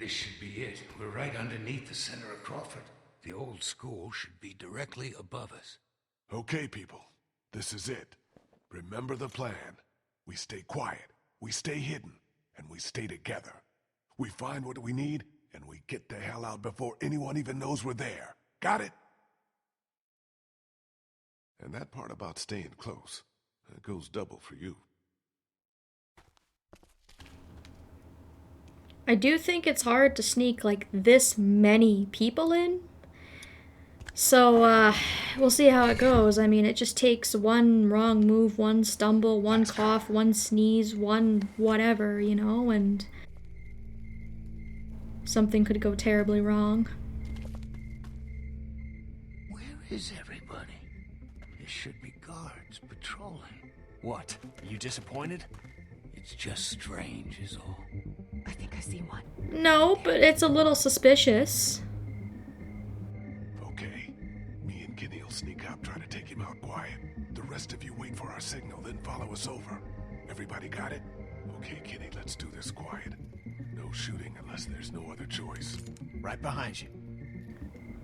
This should be it. We're right underneath the center of Crawford. The old school should be directly above us. Okay, people. This is it. Remember the plan. We stay quiet, we stay hidden, and we stay together. We find what we need, and we get the hell out before anyone even knows we're there. Got it? And that part about staying close, that goes double for you. I do think it's hard to sneak like this many people in. So, we'll see how it goes. I mean, it just takes one wrong move, one stumble, one cough, one sneeze, one whatever, you know, and something could go terribly wrong. Where is everybody? There should be guards patrolling. What? Are you disappointed? It's just strange is all. I think I see one. No, but it's a little suspicious. Okay. Me and Kenny will sneak up, try to take him out quiet. The rest of you wait for our signal, then follow us over. Everybody got it? Okay, Kenny, let's do this quiet. No shooting unless there's no other choice. Right behind you.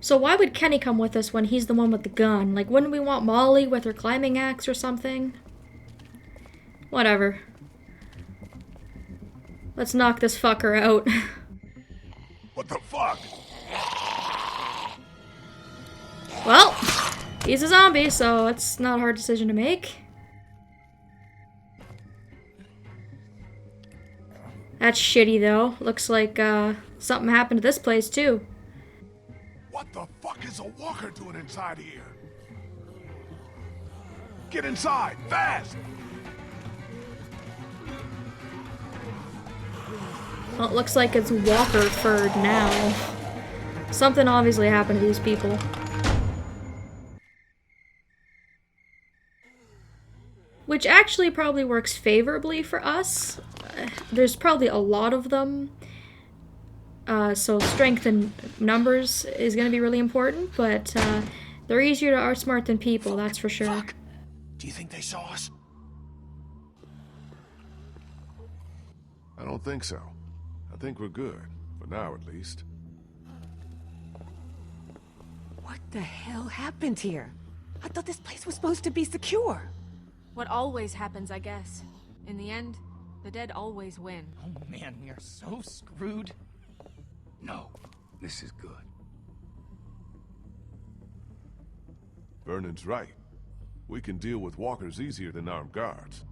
So why would Kenny come with us when he's the one with the gun? Like, wouldn't we want Molly with her climbing axe or something? Whatever. Let's knock this fucker out. What the fuck? Well, he's a zombie, so it's not a hard decision to make. That's shitty, though. Looks like, something happened to this place, too. What the fuck is a walker doing inside here? Get inside, fast! Well, it looks like it's Walkerford now. Something obviously happened to these people. Which actually probably works favorably for us. There's probably a lot of them. So strength in numbers is going to be really important, but they're easier to outsmart than people, that's for sure. Fuck. Do you think they saw us? I don't think so. I think we're good. For now, at least. What the hell happened here? I thought this place was supposed to be secure. What always happens, I guess. In the end, the dead always win. Oh man, we are so screwed. No, this is good. Vernon's right. We can deal with walkers easier than armed guards.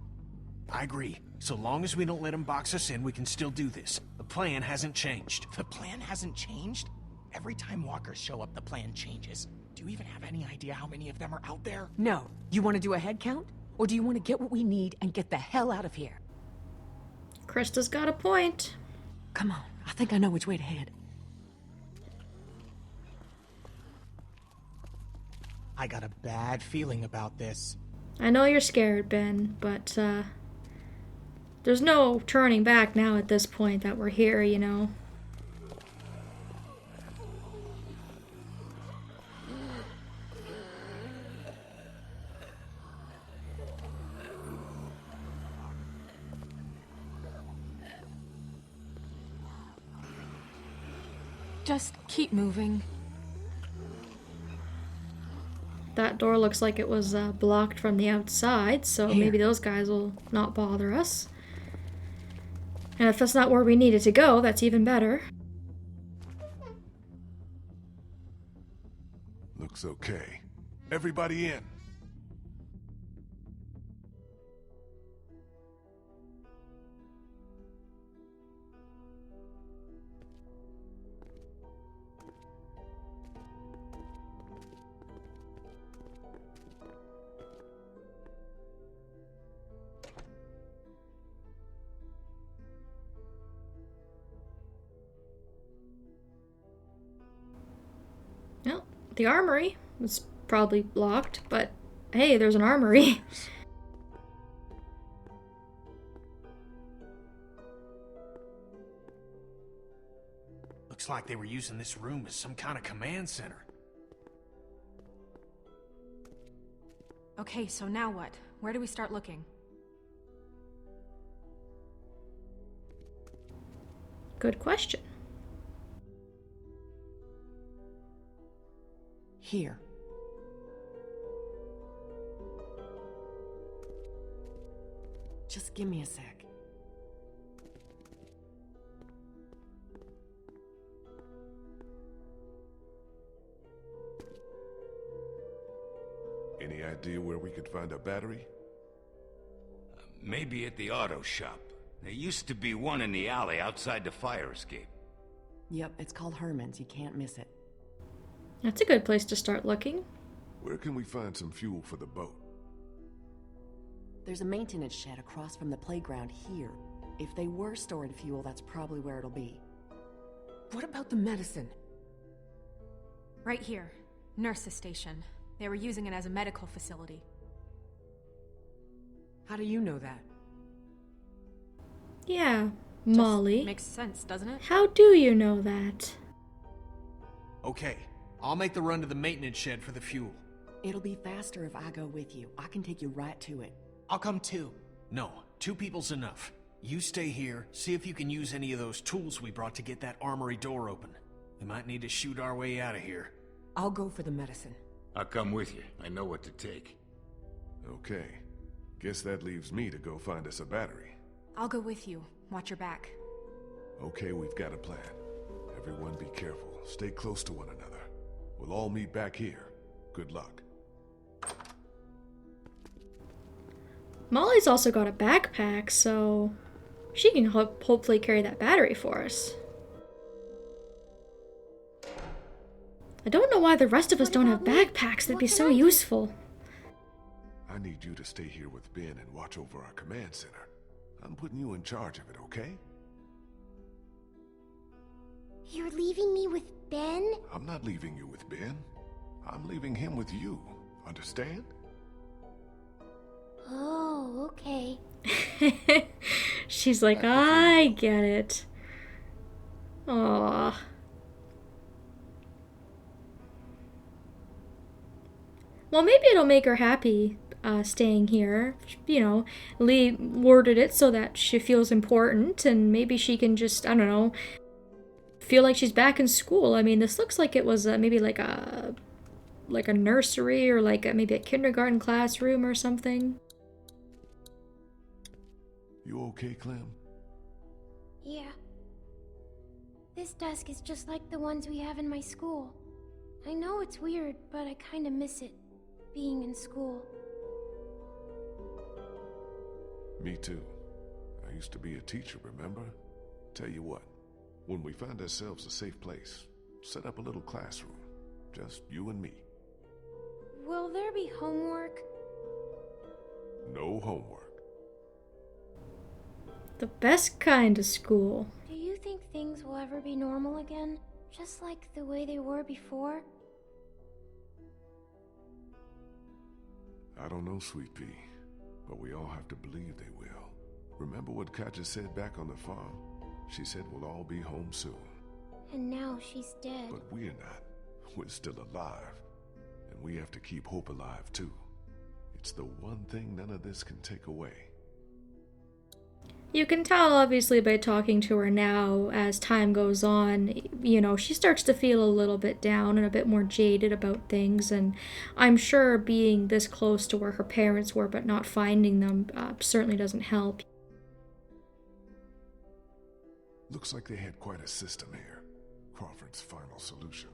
I agree. So long as we don't let them box us in, we can still do this. The plan hasn't changed. The plan hasn't changed? Every time walkers show up, the plan changes. Do you even have any idea how many of them are out there? No. You want to do a head count? Or do you want to get what we need and get the hell out of here? Krista's got a point. Come on. I think I know which way to head. I got a bad feeling about this. I know you're scared, Ben, but, there's no turning back now at this point that we're here, you know. Just keep moving. That door looks like it was blocked from the outside, so Here. maybe those guys will not bother us. And if that's not where we needed to go, that's even better. Looks okay. Everybody in. Well, the armory was probably locked, but hey, there's an armory. Looks like they were using this room as some kind of command center. Okay, so now what? Where do we start looking? Good question. Here. Just give me a sec. Any idea where we could find a battery? Maybe at the auto shop. There used to be one in the alley outside the fire escape. Yep, it's called Herman's. You can't miss it. That's a good place to start looking. Where can we find some fuel for the boat? There's a maintenance shed across from the playground here. If they were storing fuel, that's probably where it'll be. What about the medicine? Right here. Nurse's station. They were using it as a medical facility. How do you know that? Yeah, Just Molly. makes sense, doesn't it? How do you know that? Okay, I'll make the run to the maintenance shed for the fuel. It'll be faster if I go with you. I can take you right to it. I'll come too. No, 2 people's enough. You stay here, see if you can use any of those tools we brought to get that armory door open. We might need to shoot our way out of here. I'll go for the medicine. I'll come with you. I know what to take. Okay. Guess that leaves me to go find us a battery. I'll go with you. Watch your back. Okay, we've got a plan. Everyone be careful. Stay close to one another. We'll all meet back here. Good luck. Molly's also got a backpack, so she can hopefully carry that battery for us. I don't know why the rest of us don't have backpacks. They'd be so useful. I need you to stay here with Ben and watch over our command center. I'm putting you in charge of it, okay? You're leaving me with Ben? I'm not leaving you with Ben. I'm leaving him with you. Understand? Oh, okay. She's like, I get it. Aww. Well, maybe it'll make her happy staying here. You know, Lee worded it so that she feels important, and maybe she can just, I don't know, feel like she's back in school. I mean, this looks like it was maybe like a nursery or like maybe a kindergarten classroom or something. You okay, Clem? Yeah. This desk is just like the ones we have in my school. I know it's weird, but I kinda miss it, being in school. Me too. I used to be a teacher, remember? Tell you what, when we find ourselves a safe place, set up a little classroom. Just you and me. Will there be homework? No homework. The best kind of school. Do you think things will ever be normal again? Just like the way they were before? I don't know, Sweet Pea, but we all have to believe they will. Remember what Katja said back on the farm? She said we'll all be home soon. And now she's dead. But we're not. We're still alive. And we have to keep hope alive, too. It's the one thing none of this can take away. You can tell, obviously, by talking to her now, as time goes on, you know, she starts to feel a little bit down and a bit more jaded about things, and I'm sure being this close to where her parents were but not finding them certainly doesn't help. Looks like they had quite a system here. Crawford's final solution.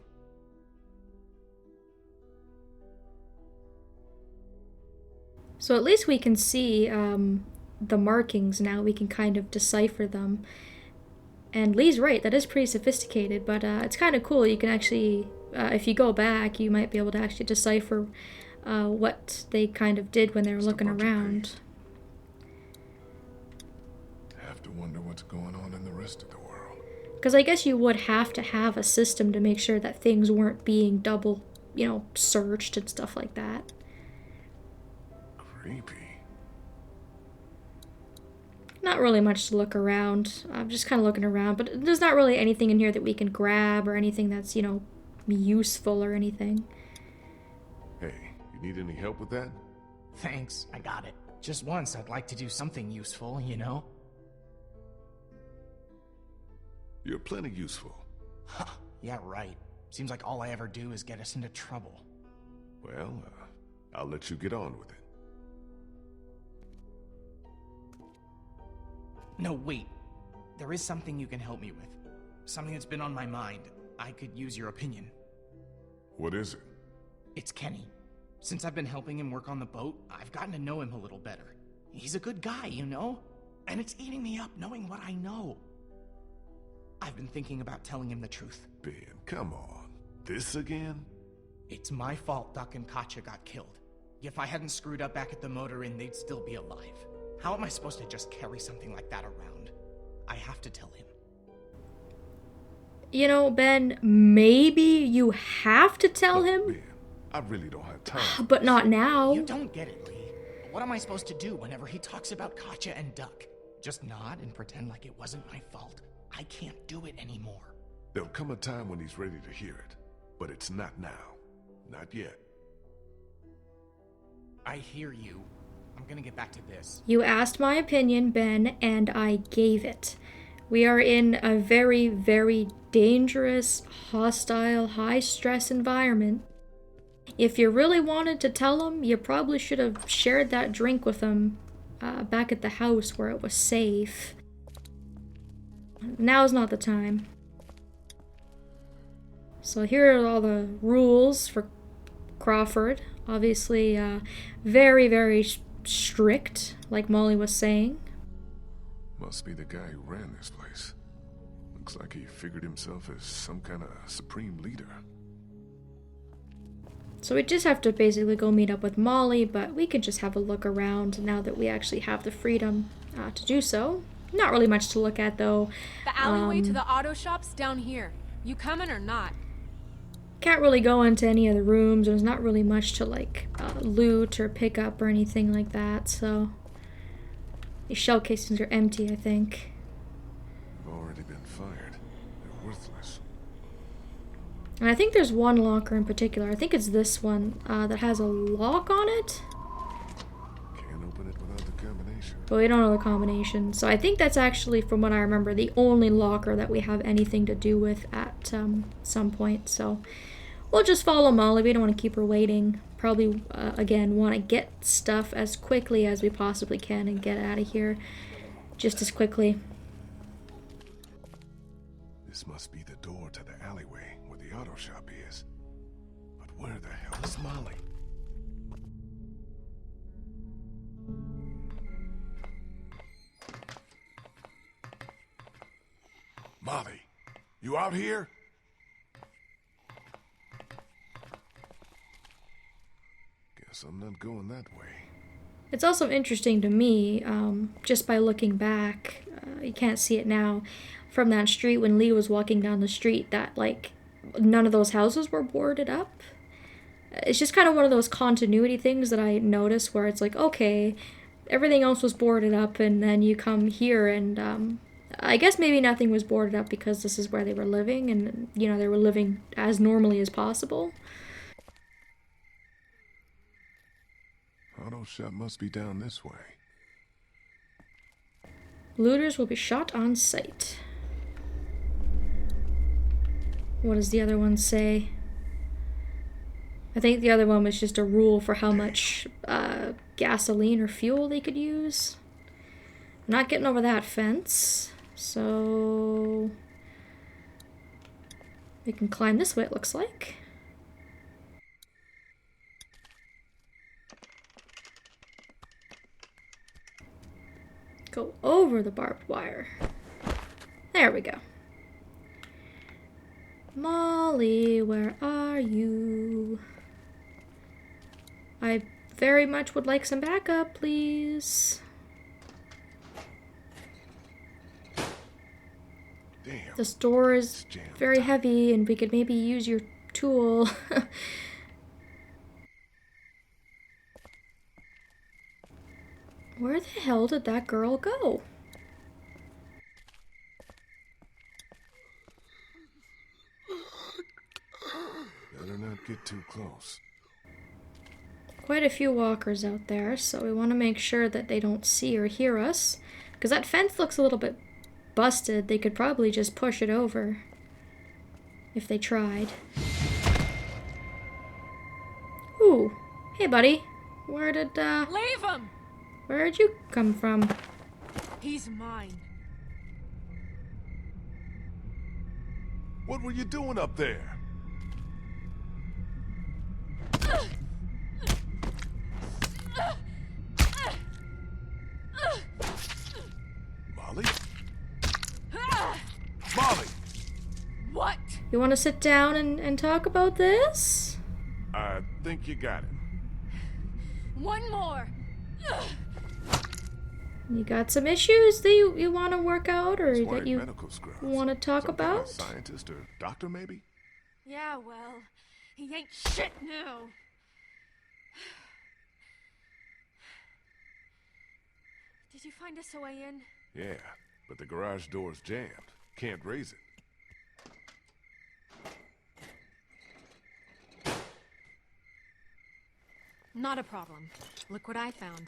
So at least we can see the markings now. We can kind of decipher them. And Lee's right, that is pretty sophisticated, but it's kind of cool. You can actually, if you go back, you might be able to actually decipher what they kind of did when they were looking around. Have to wonder what's going on in the rest of the world. Because I guess you would have to have a system to make sure that things weren't being double, you know, searched and stuff like that. Creepy. Not really much to look around. I'm just kind of looking around, but there's not really anything in here that we can grab or anything that's, you know, useful or anything. Hey, you need any help with that? Thanks, I got it. Just once I'd like to do something useful, you know? You're plenty useful. Yeah, right. Seems like all I ever do is get us into trouble. Well, I'll let you get on with it. No, wait. There is something you can help me with. Something that's been on my mind. I could use your opinion. What is it? It's Kenny. Since I've been helping him work on the boat, I've gotten to know him a little better. He's a good guy, you know? And it's eating me up knowing what I know. I've been thinking about telling him the truth. Ben, come on. This again? It's my fault Duck and Katya got killed. If I hadn't screwed up back at the motor inn, they'd still be alive. How am I supposed to just carry something like that around? I have to tell him. You know, Ben, maybe you have to tell Look, him, Ben, I really don't have time. but not now. You don't get it, Lee. What am I supposed to do whenever he talks about Katya and Duck? Just nod and pretend like it wasn't my fault? I can't do it anymore. There'll come a time when he's ready to hear it, but it's not now. Not yet. I hear you. I'm gonna get back to this. You asked my opinion, Ben, and I gave it. We are in a very, very dangerous, hostile, high-stress environment. If you really wanted to tell him, you probably should have shared that drink with him back at the house where it was safe. Now's not the time. So here are all the rules for Crawford. Obviously, very, very strict, like Molly was saying. Must be the guy who ran this place. Looks like he figured himself as some kind of supreme leader. So we just have to basically go meet up with Molly, but we can just have a look around now that we actually have the freedom to do so. Not really much to look at, though. The alleyway to the auto shop's down here. You coming or not? Can't really go into any of the rooms. There's not really much to, like, loot or pick up or anything like that, so... These shell casings are empty, I think. They've already been fired. They're worthless. And I think there's one locker in particular. I think it's this one that has a lock on it. Can't open it without the combination. But we don't know the combination. So I think that's actually, from what I remember, the only locker that we have anything to do with at some point. So we'll just follow Molly. We don't want to keep her waiting. Probably, again, want to get stuff as quickly as we possibly can and get out of here just as quickly. This must be the door to the alleyway where the auto shop is. But where the hell is Molly? Molly, you out here? Guess I'm not going that way. It's also interesting to me, just by looking back, you can't see it now, from that street when Lee was walking down the street, that, like, none of those houses were boarded up. It's just kind of one of those continuity things that I noticed where it's like, okay, everything else was boarded up, and then you come here and, I guess maybe nothing was boarded up because this is where they were living, and, you know, they were living as normally as possible. Auto shop must be down this way. Looters will be shot on sight. What does the other one say? I think the other one was just a rule for how much gasoline or fuel they could use. I'm not getting over that fence, so we can climb this way, it looks like. Go over the barbed wire. There we go. Molly, where are you? I very much would like some backup, please. Damn. This door is It's jammed very tight. heavy, and we could maybe use your tool. Where the hell did that girl go? Better not get too close. Quite a few walkers out there, so we want to make sure that they don't see or hear us. Because that fence looks a little bit busted. They could probably just push it over. if they tried. Ooh. Hey, buddy. Where did Leave him! where'd you come from? He's mine. What were you doing up there? Molly? Molly! What? You want to sit down and talk about this? I think you got it. One more! You got some issues that you want to work out, or He's that wearing you medical scrubs. want to talk Some kind of about? scientist or doctor, maybe? Yeah, well, he ain't shit now. Did you find us a way in? Yeah, but the garage door's jammed. Can't raise it. Not a problem. Look what I found.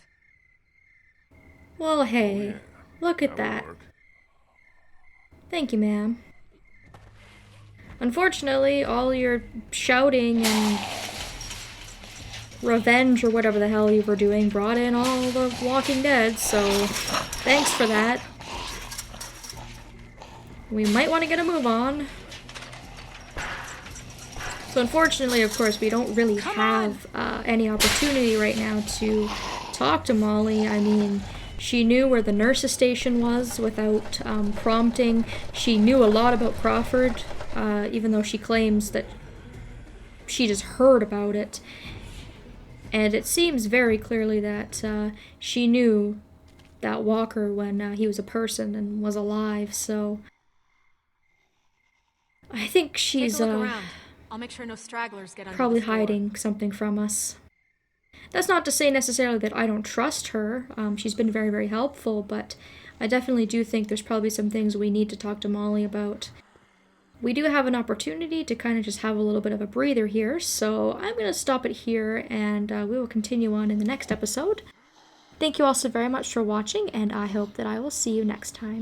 Well, hey, Yeah, look at would that. work. Thank you, ma'am. Unfortunately, all your shouting and revenge or whatever the hell you were doing brought in all the Walking Dead, so thanks for that. We might want to get a move on. So unfortunately, of course, we don't really have any opportunity right now to talk to Molly. I mean, she knew where the nurse's station was without prompting. She knew a lot about Crawford, even though she claims that she just heard about it. And it seems very clearly that she knew that Walker when he was a person and was alive, so I think she's Take a look around. I'll make sure no stragglers get under probably this door. hiding something from us. That's not to say necessarily that I don't trust her. She's been very, very helpful, but I definitely do think there's probably some things we need to talk to Molly about. We do have an opportunity to kind of just have a little bit of a breather here, so I'm going to stop it here, and we will continue on in the next episode. Thank you all so very much for watching, and I hope that I will see you next time.